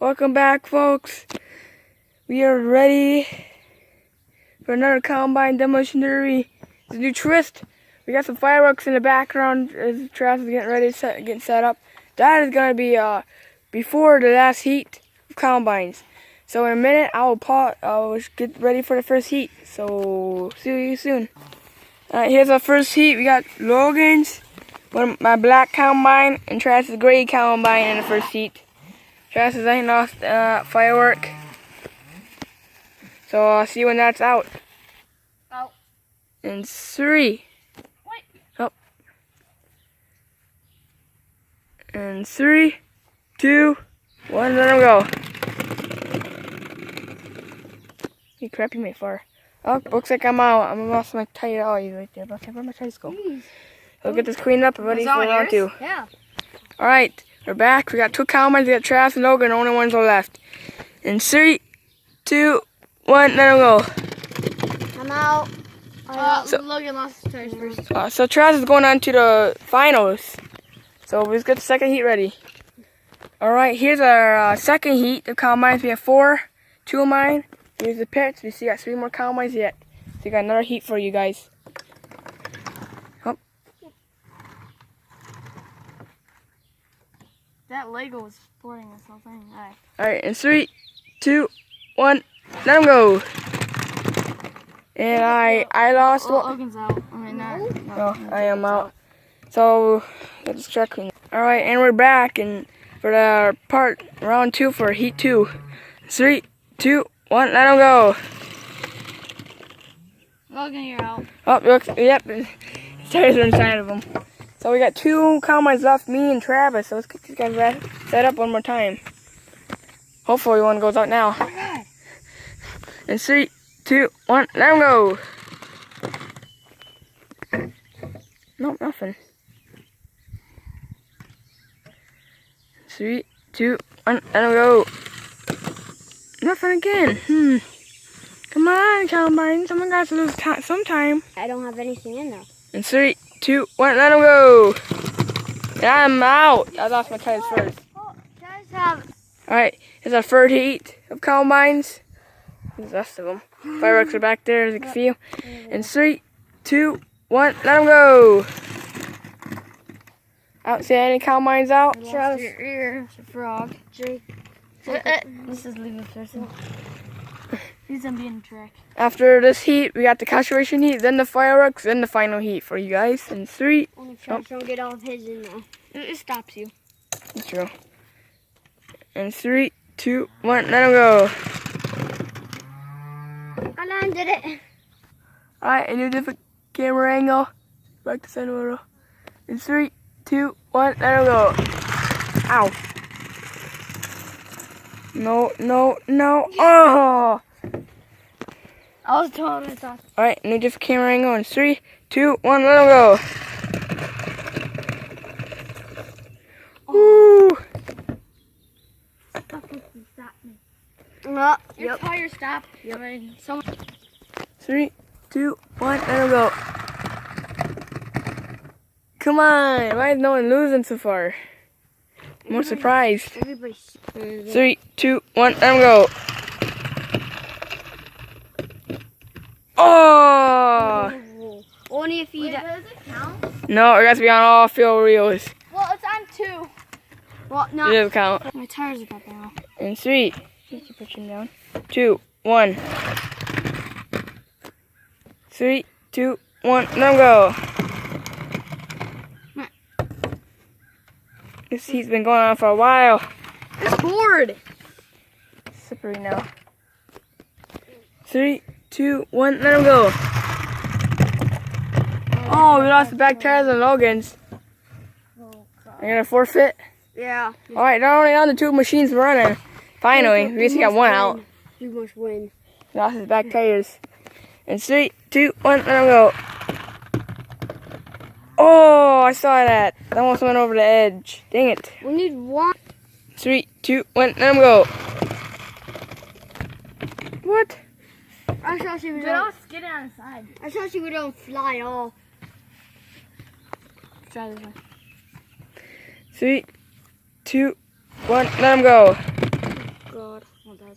Welcome back, folks. We are ready for another combine demolition derby. It's a new twist. We got some fireworks in the background as Travis is getting ready to getting set up. That is going to be before the last heat of combines. So in a minute, I'll get ready for the first heat. So see you soon. Alright, here's our first heat. We got Logan's, my black combine, and Travis's gray combine in the first heat. Travis is letting off firework. So I'll see you when that's out. Out. In 3. Wait. Oh. In 3, 2, 1, let him go. You crappy mate far. Oh, looks like I'm out. I'm lost my tire. Oh, he's right there. Okay, where'd my tires go? We'll get this cleaned up and ready for round 2. Yeah. Alright, we're back. We got 2 combines. We got Travis and Logan. Only ones are left. In 3, 2, 1, let him go. I'm out. Logan lost his tires first. So Travis is going on to the finals. So let's get the second heat ready. Alright, here's our second heat of combines. We have 4, 2 of mine. Here's the pits. We still got 3 more combines yet. So we got another heat for you guys. Oh. That Lego was supporting this whole thing. Alright, in 3, 2, 1, let him go. And I lost one. Logan's out. I mean, No, I am out. So let's start cleaning. Alright, and we're back and for the round 2 for heat 2. 3, 2, 1, let him go. Logan, you're out. Oh, look, yep, his tires are inside of him. So we got 2 combines left, me and Travis. So let's get these guys set up one more time. Hopefully one goes out now. Okay. In 3, 2, 1, let him go. Nope, nothing. 3, 2, 1, let him go. Nothing again. Come on, combine. Someone got to lose some time. I don't have anything in there. In 3, 2, 1, let him go. And I'm out. I lost my tires first. Oh, guys have. Alright, here's our third heat of combines. There's the rest of them. Fireworks are back there, as you can see. In 3, 2, 1, let them go. I don't see any combines out. Travis, your ear. It's a frog. Jake. This is leaving person. He's gonna be in the track. After this heat, we got the conservation heat, then the fireworks, then the final heat for you guys. In 3. Only Travis don't get all of his in there. It stops you. That's true. In 3, 2, 1, let him go. I landed it. Alright, a new different camera angle. Back to center. In 3, 2, 1, let him go. Ow. No, no, no. Oh! I was told I thought. Alright, new different camera angle. In 3, 2, 1, let him go. Woo! Stop me. Your tire stopped. Yep. I mean, someone. 3, 2, 1, let him go. Come on, why is no one losing so far? I'm more surprised. Everybody's. 3, 2, 1, let him go. Oh! Only if you. Wait, does it count? No, it has to be on all field reels. Well, it's on 2. Well, It not. doesn't count. My tires are got down. In 3, put him down. 2, 1. 3, 2, 1, let him go. This heat's been going on for a while. It's bored. Slippery now. 3, 2, 1, let him go. Oh, we lost the back tires on Logan's. I'm gonna forfeit. Yeah. Alright, not only on the 2 machines running. Finally, we just got one out. You must win. Lost his back tires. In 3, 2, 1, let him go. Oh, I saw that. That almost went over the edge. Dang it. We need 1. 3, 2, 1, let him go. What? I thought you would. Get it on the side. I thought you would don't fly off. Try this one. 3, 2, 1, let him go. God. Oh, God.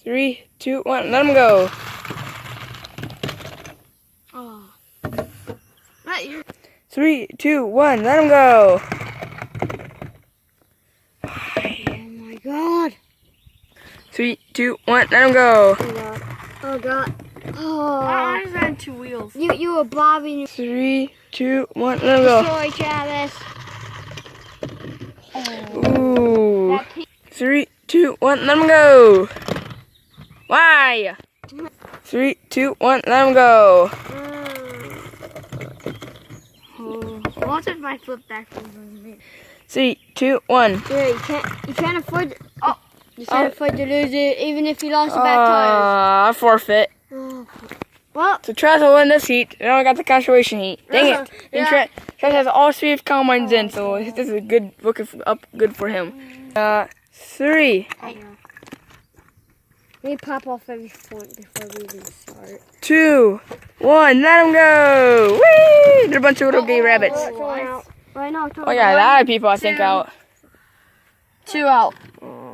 3, 2, 1, let them go. Oh. Right, you're... 3, 2, 1, let them go. Oh, my God. 3, 2, 1, let them go. Oh, God. Oh, God. Oh. I just ran 2 wheels. You were bobbing. 3, 2, 1, let them go. Destroy Travis. Ooh. That pink 3, 2, 1, let them go. Why? 3, 2, 1, let them go. What if I flip backwards on me? 3, 2, 1. Yeah, you can't afford. You can't afford to lose it, even if you lost the back I forfeit. tires. Well, So Travis will win this heat. Now I got the conservation heat. Dang it. And Yeah. Travis has all 3 of combines in, so this is a good good for him. 3, we pop off every point before we even start. 2, 1, let him go. Whee! There's a bunch of little gay rabbits. I know. Oh yeah, a lot of people I think out. 2 out.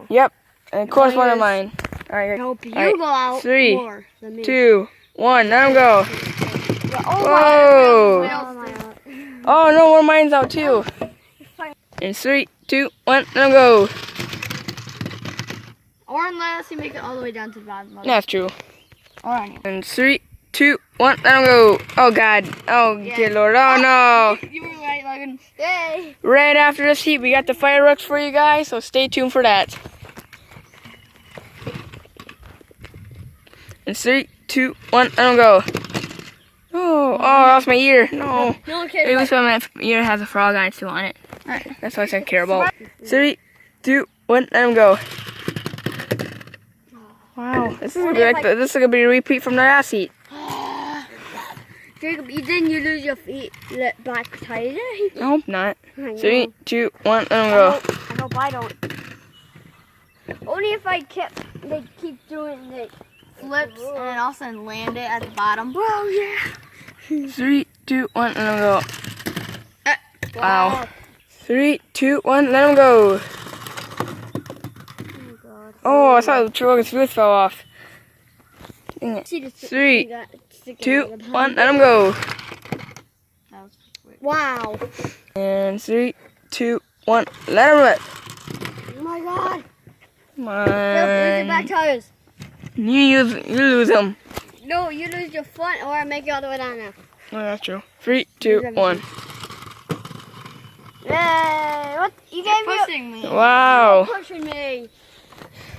Yep. And of course one of mine. Alright, I hope you Alright, go out 3, more than me. 2, 1, let him go. Oh, Whoa! my God. Oh no, one of mine's out too. And 3, 2, 1, let him go. Or unless you make it all the way down to the bottom. That's true. Alright. And 3, 2, 1, let him go. Oh God. Oh dear Lord. Oh no. You were right, Logan. Yay! Right after this heat, we got the fireworks for you guys, so stay tuned for that. And 3, 2, 1, let him go. Oh, that's my ear. No. No one cares. Maybe this one my ear has a frog on it too on it. Alright, that's what I care about. 3, 2, 1, let him go. Wow, this is gonna be a repeat from the last heat. Jacob, you lose your feet back tires. I hope not. I know. 3, 2, 1, let him go. I hope I don't. Only if they keep doing the Flips and then all of a sudden land it at the bottom. Well, yeah. 3, 2, 1, let him go. Wow. 3, 2, 1, let him go. Oh, God. Oh, I saw the truck's roof fell off. Dang it. See the 3, sticking 2, out of the 1, let him go. That was quick. Wow. And 3, 2, 1, let him rip. Oh my God. Come Lose your back on. tires. You lose them. No, you lose your front or I make it all the way down now. Oh, that's true. 3, 2, 1. Yay! What? You gave me. Pushing me. Wow. Pushing me.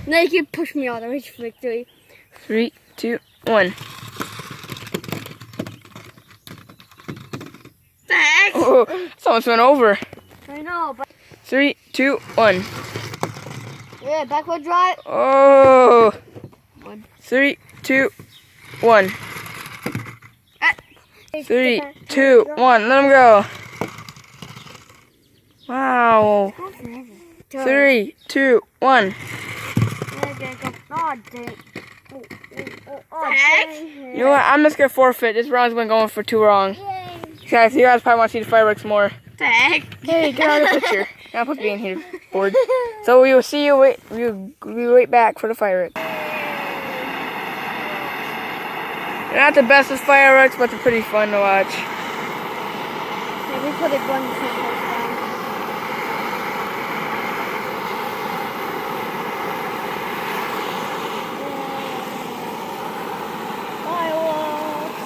No, you can push me all the way to victory. 3, 2, 1. The heck? Oh, someone's went over. I know, but 3, 2, 1. yeah, backward drive. Oh. 3, 2, 1. 3, 2, 1. Let him go. Wow. 3, 2, 1. Oh, dang. Oh, Heck? dang. You know what? I'm just gonna forfeit. This round's been going for too long. Yay. Guys, you guys probably want to see the fireworks more. The heck? Hey, get out of the picture. You're not supposed to be in here, bored. So we will see you. We'll be right back for the fireworks. They're not the best with fireworks, but they're pretty fun to watch. Yeah, we put it one someplace down. Fireworks.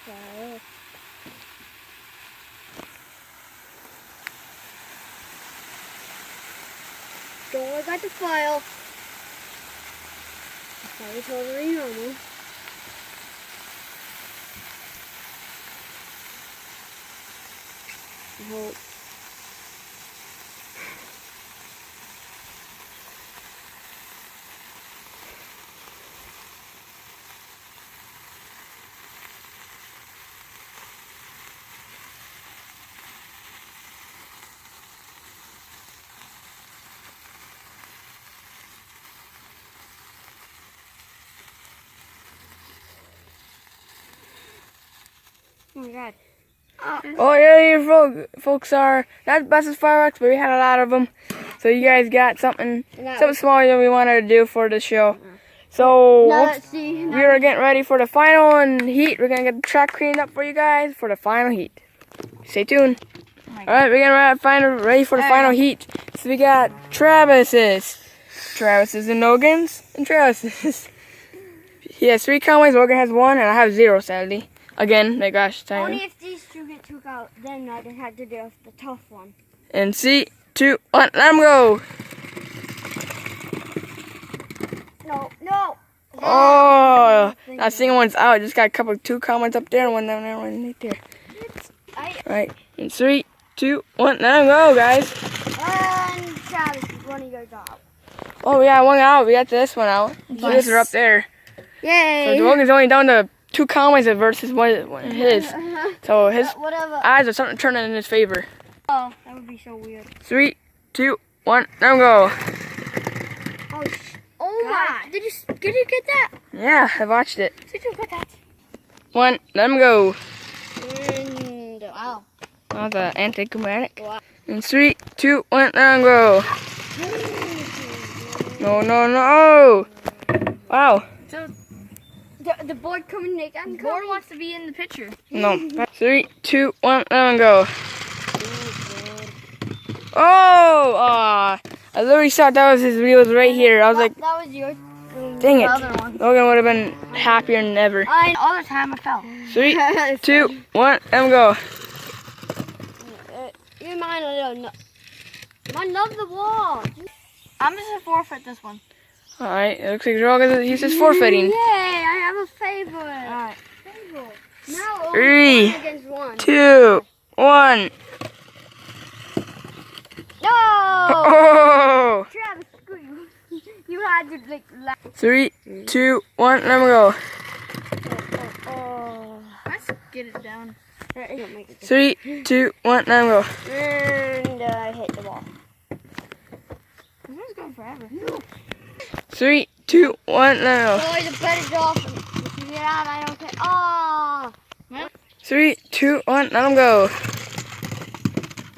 Fireworks. Don't look at the file. It's totally normal. I hope. Oh my God. Oh, yeah, you folks are not the best as fireworks, but we had a lot of them. So you guys got something small that we wanted to do for the show. So we are getting ready for the final heat. We're gonna get the track cleaned up for you guys for the final heat. Stay tuned. All right, we're getting ready for the final heat. So we got Travis's and Logan's and Travis's. He has 3 combines. Logan has 1, and I have 0. Sadly, again, my gosh, time. Only if these 2 get took out, then I don't have to do the tough one. And 3, 2, 1, let them go. No. Oh, that single one's out. Just got 2 combines up there and one down there, one right there. Right, in 3, 2, 1, let them go, guys. And Travis, one of yours out. Oh, we got 1 out. We got this one out. So these are up there. Yay! So Logan's only down to 2 combines versus one of his. So his odds are starting to turn in his favor. Oh, that would be so weird. 3, 2, 1, let them go. Oh my! Did you get that? Yeah, I watched it. Did you get that? 1, let them go. And wow. Oh, the anti-chromatic. Wow. In 3, 2, 1, let them go. No. Wow. So the board coming again. The board wants to be in the picture. No. 3, 2, 1, let them go. Oh! I literally thought that was his wheels right here. I was like, that was yours. dang it. Other one. Logan would have been happier than ever. All the time I fell. 3, 2, 1, let them go. You mind a little. I love the wall. I'm just gonna forfeit this one. Alright, it looks like he's just forfeiting. Yay! I have a favorite. Alright. Now 3, 1 against 1. 2, 1. No! Oh! Travis, screw you. You had to like. 3, 2, 1, let me go. Let's get it down. 3, 2, 1, let me go. And I hit the wall. This one's going forever. 3, 2, 1, let me go. Oh, the better job. If you get out, I don't care. Oh! 3, 2, 1, let him go.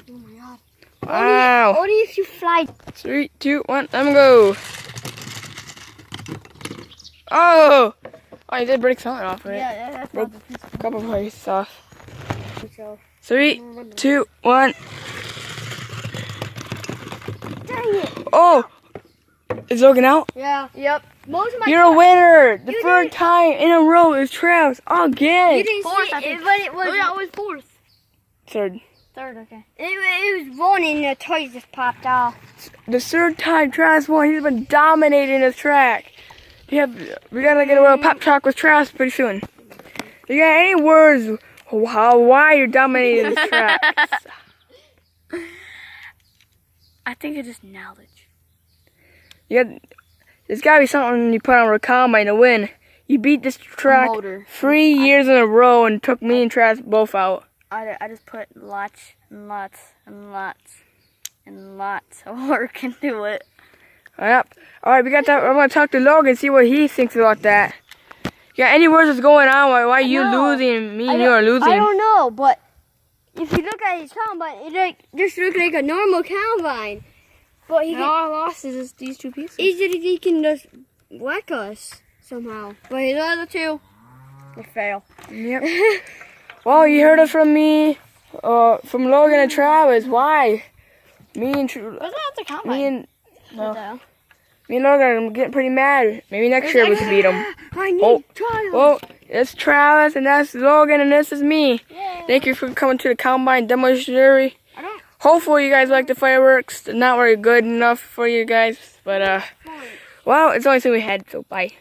Oh my god. Wow. Only if you fly. 3, 2, 1, let him go. Oh! Oh, you did break something off of it. Yeah, that's Broke a couple pieces off. so. 3, 2, 1. Dang it. Oh! Is Logan out? Yeah. Yep. Most of my You're a winner! The 3rd time in a row is Travis. Again! You didn't Fourth, see I it, think. but it was. Oh, yeah, it was 4th. 3rd. 3rd, okay. It was one and the toys just popped off. The 3rd time Travis won. He's been dominating this track. We gotta get a little pop talk with Travis pretty soon. You got any words why you're dominating this track? I think it's just knowledge. There's gotta be something you put on a combine to win. You beat this track Motor. 3 years in a row and took me and Travis both out. I just put lots and lots of work into it. Yep. Alright, we got that. I'm gonna talk to Logan and see what he thinks about that. You got any words that's going on? Why you losing and me and you are losing? I don't know, but if you look at his combine, it just looks like a normal combine. But All I lost is just these 2 pieces. easily he can just whack us somehow. But his other 2, they fail. Yep. Well, you heard it from me, from Logan and Travis. Why? Me and Logan are getting pretty mad. Maybe next year we can beat them. I need trials. Well, it's Travis and that's Logan and this is me. Yeah. Thank you for coming to the Combine Demolition. Hopefully you guys like the fireworks. They're not very good enough for you guys, but well, it's the only thing we had. So bye.